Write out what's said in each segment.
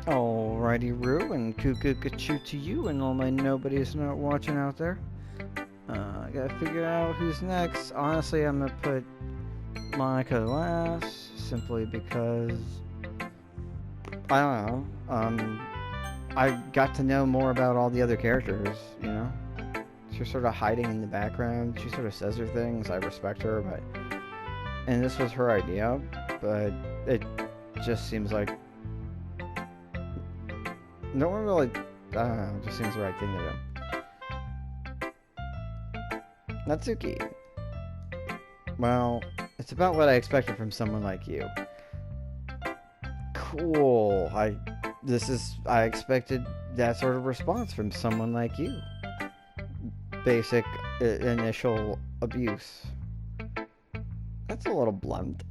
Alrighty, Roo, and cuckoo choo to you and all my nobodies not watching out there. I gotta figure out who's next. Honestly, I'm gonna put Monica last, simply because I don't know. I got to know more about all the other characters. You know, she's sort of hiding in the background. She sort of says her things. I respect her, and this was her idea, but it just seems like no one really. I don't know. It just seems the right thing to do. Natsuki. Well, it's about what I expected from someone like you. Cool. I expected that sort of response from someone like you. Basic initial abuse. That's a little blunt.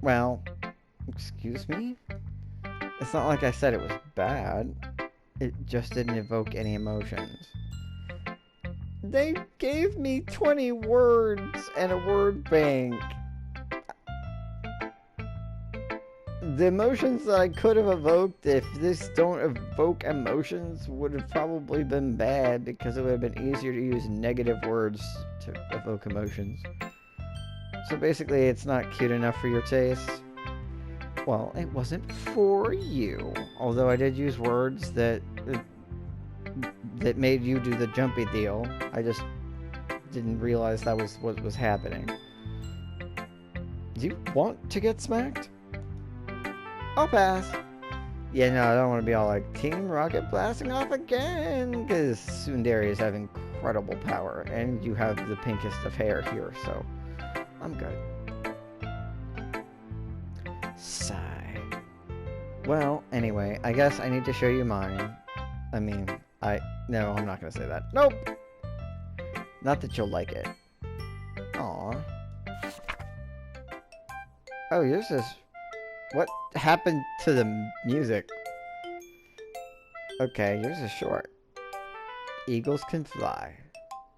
Well, excuse me? It's not like I said it was bad. It just didn't evoke any emotions. They gave me 20 words and a word bank. The emotions that I could have evoked, if this don't evoke emotions, would have probably been bad because it would have been easier to use negative words to evoke emotions. So basically, it's not cute enough for your taste. Well, it wasn't for you. Although I did use words that made you do the jumpy deal. I just didn't realize that was what was happening. Do you want to get smacked? I'll pass. Yeah, no, I don't want to be all like, Team Rocket blasting off again, because Sundari has incredible power, and you have the pinkest of hair here, so I'm good. Sigh. Well, anyway, I guess I need to show you mine. I mean, no, I'm not going to say that. Nope! Not that you'll like it. Aw. Oh, yours is... What happened to the music? Okay, yours is short. Eagles can fly.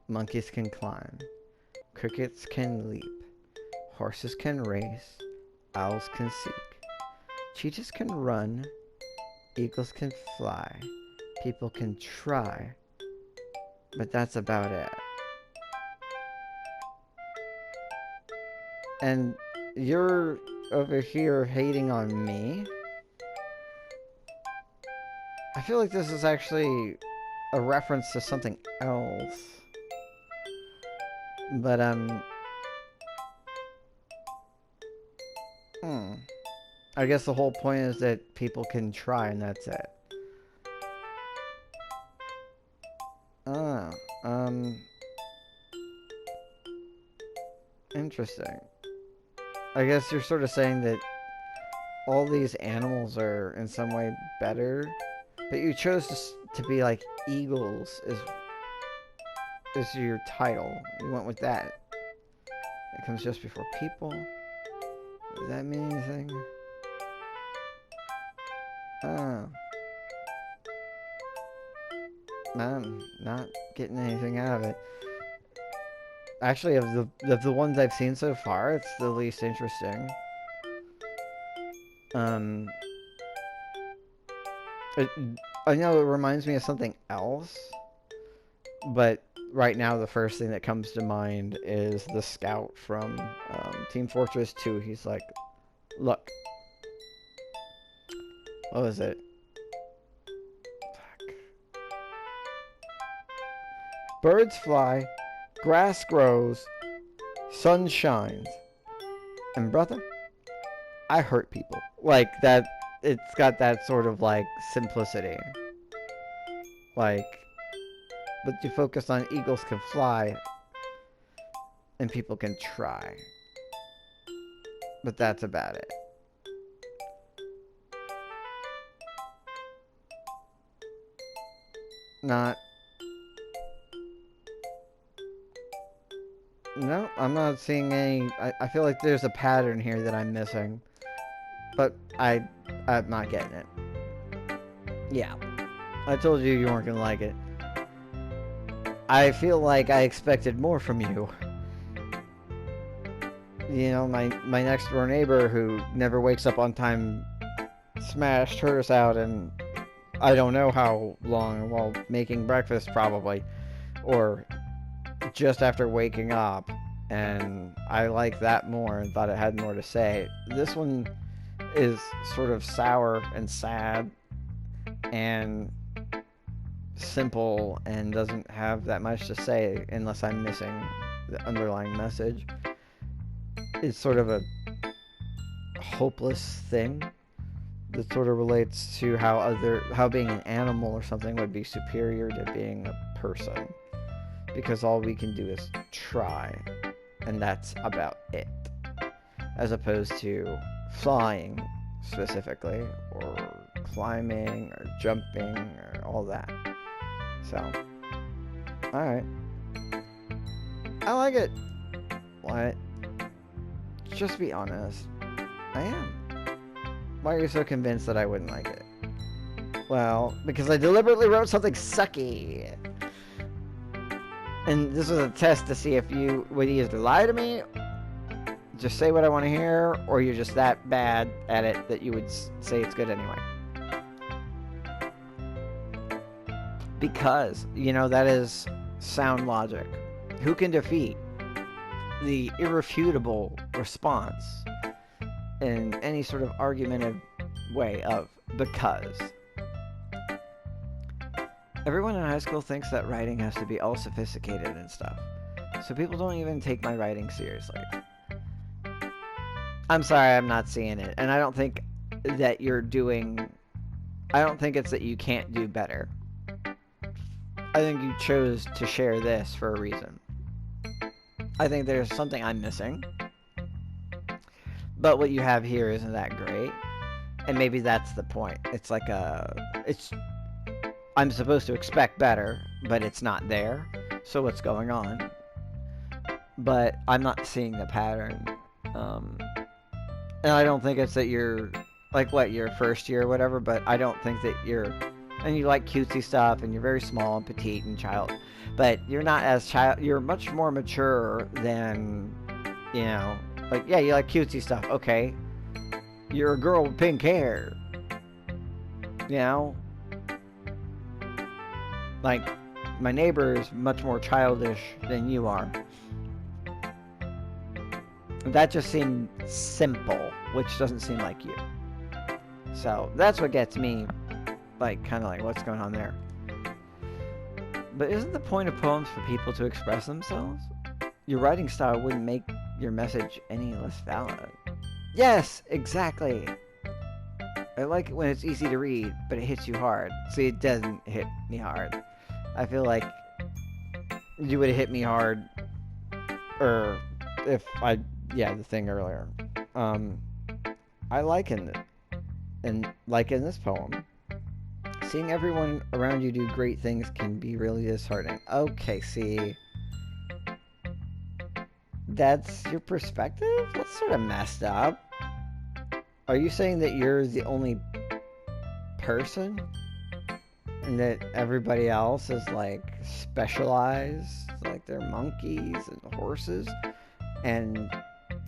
Monkeys can climb. Crickets can leap. Horses can race. Owls can seek. Cheetahs can run. Eagles can fly. People can try. But that's about it. And you're over here hating on me? I feel like this is actually a reference to something else. But, I guess the whole point is that people can try and that's it. Ah, interesting. I guess you're sort of saying that all these animals are in some way better, but you chose to be like eagles is your title. You went with that. It comes just before people. Does that mean anything? Oh. I'm not getting anything out of it. Actually, of the ones I've seen so far, it's the least interesting. I know it reminds me of something else, but right now the first thing that comes to mind is the scout from Team Fortress 2. He's like, look. What was it? Fuck. Birds fly. Grass grows, sun shines, and brother, I hurt people. Like, that, it's got that sort of, like, simplicity. Like, but you focus on eagles can fly, and people can try. But that's about it. Not... No, I'm not seeing any... I feel like there's a pattern here that I'm missing. But I'm not getting it. Yeah. I told you weren't gonna like it. I feel like I expected more from you. You know, my next door neighbor who never wakes up on time smashed hers out in I don't know how long while making breakfast probably, or just after waking up, and I like that more and thought it had more to say. This one is sort of sour and sad and simple and doesn't have that much to say unless I'm missing the underlying message. It's sort of a hopeless thing that sort of relates to how being an animal or something would be superior to being a person, because all we can do is try, and that's about it, as opposed to flying specifically, or climbing, or jumping, or all that. So, alright. I like it. What? Just be honest. I am. Why are you so convinced that I wouldn't like it? Well, because I deliberately wrote something sucky. And this was a test to see if you would either lie to me, just say what I want to hear, or you're just that bad at it that you would say it's good anyway. Because, you know, that is sound logic. Who can defeat the irrefutable response in any sort of argumentative way of because? Everyone in high school thinks that writing has to be all sophisticated and stuff, so people don't even take my writing seriously. I'm sorry, I'm not seeing it, and I don't think that I don't think it's that you can't do better. I think you chose to share this for a reason. I think there's something I'm missing, but what you have here isn't that great, and maybe that's the point. It's like I'm supposed to expect better, but it's not there, so what's going on? But I'm not seeing the pattern, and I don't think it's that you're, like, what, your first year or whatever, but I don't think that you're, and you like cutesy stuff, and you're very small and petite and child, but you're not as you're much more mature than, you know, like, yeah, you like cutesy stuff, okay, you're a girl with pink hair, you know, like, my neighbor is much more childish than you are. That just seemed simple, which doesn't seem like you. So, that's what gets me, like, kind of like, what's going on there? But isn't the point of poems for people to express themselves? Your writing style wouldn't make your message any less valid. Yes, exactly. I like it when it's easy to read, but it hits you hard. See, it doesn't hit me hard. I feel like you would have hit me hard, or if the thing earlier. I like in this poem, seeing everyone around you do great things can be really disheartening. Okay, see, that's your perspective? That's sort of messed up. Are you saying that you're the only person? And that everybody else is, like, specialized? Like, they're monkeys and horses? And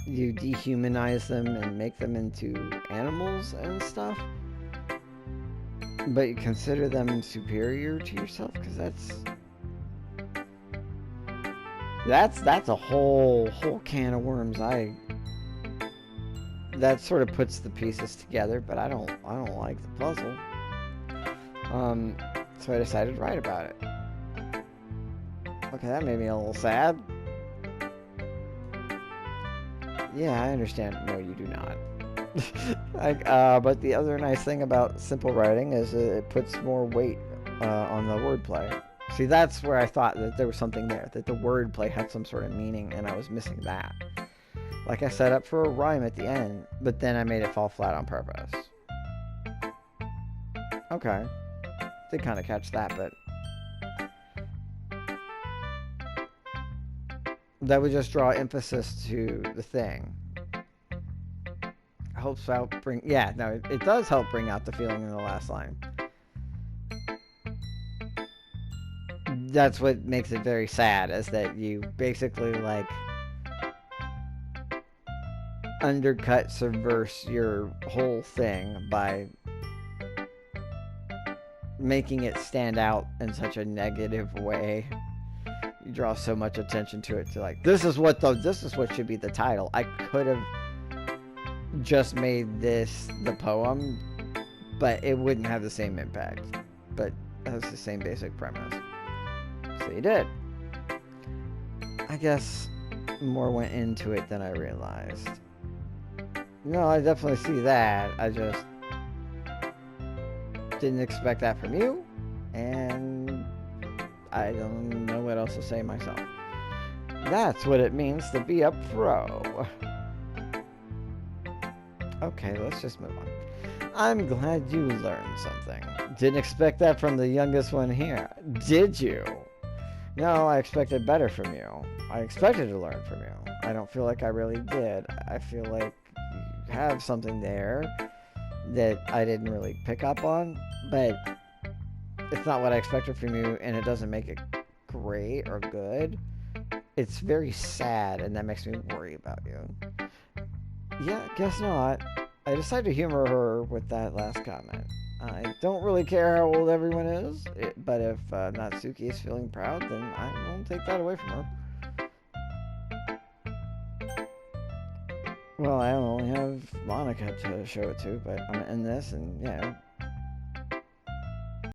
you dehumanize them and make them into animals and stuff? But you consider them superior to yourself? Because that's a whole can of worms. That sort of puts the pieces together, but I don't like the puzzle. So I decided to write about it. Okay, that made me a little sad. Yeah, I understand. No, you do not. But the other nice thing about simple writing is it puts more weight on the wordplay. See, that's where I thought that there was something there, that the wordplay had some sort of meaning, and I was missing that. Like I set up for a rhyme at the end, but then I made it fall flat on purpose. Okay. Did kind of catch that, but that would just draw emphasis to the thing. Helps out it does help bring out the feeling in the last line. That's what makes it very sad, is that you basically, like, undercut, subverse your whole thing by making it stand out in such a negative way. You draw so much attention to it, to like, this is what should be the title. I could have just made this the poem, but it wouldn't have the same impact. But that's the same basic premise. So you did. I guess more went into it than I realized. No, I definitely see that. I just didn't expect that from you, and I don't know what else to say myself. That's what it means to be a pro. Okay, let's just move on. I'm glad you learned something. Didn't expect that from the youngest one here. Did you? No, I expected better from you. I expected to learn from you. I don't feel like I really did. I feel like you have something there that I didn't really pick up on, but it's not what I expected from you, and it doesn't make it great or good. It's very sad, and that makes me worry about you. Yeah, guess not. I decided to humor her with that last comment. I don't really care how old everyone is, but if Natsuki is feeling proud, then I won't take that away from her. Well, I only have Monica to show it to, but I'm in this, and yeah,